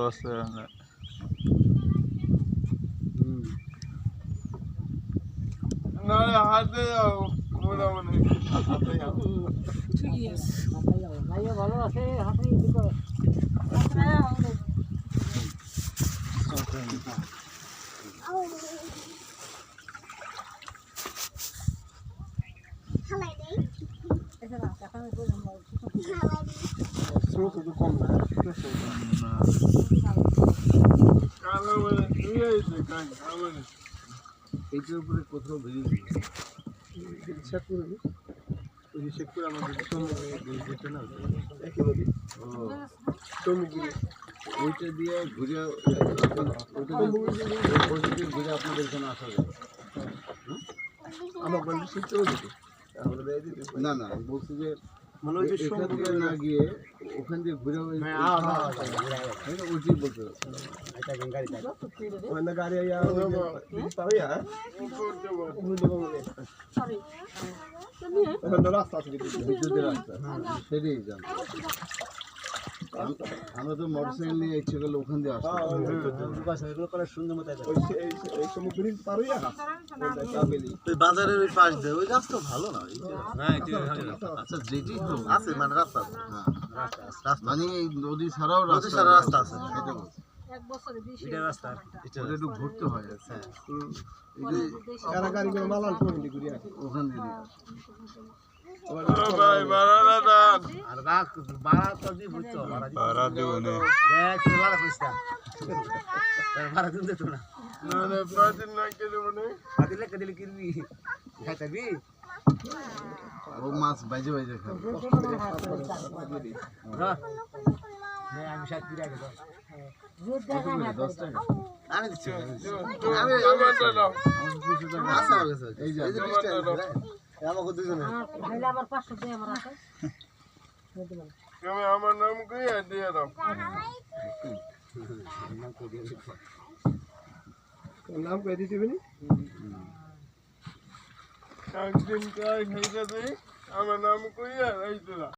আছে না হাতে যাও মোটামুটি হাতে যাও ঠিকই আছে ভাইয়া ভালো আছে হাতেই দিকে শুধু কম না কালো মানে দুই আছে কাই মানে এইটার উপরে কোথাও বেরিয়ে চেক করে ওই চেক করে আমাদের যেতে না একই নদী ও সমুদ্রে ওইটা দিয়ে ঘুরে ওইটা দিয়ে ঘুরে আপনাদের এখানে আসা যাবে আমার বন্ধু শিখতেও যেতে আমরা দেয় দিতে না না আমি বলছি যে মানে ওই যে এখান থেকে সমুদ্রে না গিয়ে ওখান দিয়ে ঘুরে ওইটি বলতে ওখানে গাড়ি আইয়া পাবে হ্যাঁ ওখানে রাস্তা আছে বিদ্যুতের রাস্তা সেটাই যান আমরা তো মোটরসাইকেল নিয়ে ইচ্ছে করলে ওখান দিয়ে আসতাম এই সমুদ্রের পাবে বাজারের ওই পাশ দিয়ে ওই রাস্তা ভালো না আচ্ছা যেটি আছে মানে রাস্তা মানে এই নদী ছাড়াও রাস্তা আছে সেটা বলছি এক বছরে 20 রাস্তা এটা একটু ঘুরতে হয় কারাগারি করে মালাল পয়েন্টে ঘুরে আসে ওখান দিয়ে ভাই বাড়া দাদা আর বাড়া তো দি বুঝছো বাড়া দেব না দেখ লালা কইছা বাড়া দিন তো না না না পাদিন না কে দেব না দিলে কিরবি খাইতাবি ও মাছ বাইজে বাইজে খাবে আমি সাত ফিরে আগে 10 টাকা আমি দিচ্ছি আমি আচ্ছা এই যে আমাকে দুজনে ভাইলে আবার 500 দেই আমার আছে তুমি আমার নাম কইয়া দিয়ে দাও নাম কই দিতে বলি একদিন কাই খাইতে দেই আমার নাম কইয়া রাইতে দাও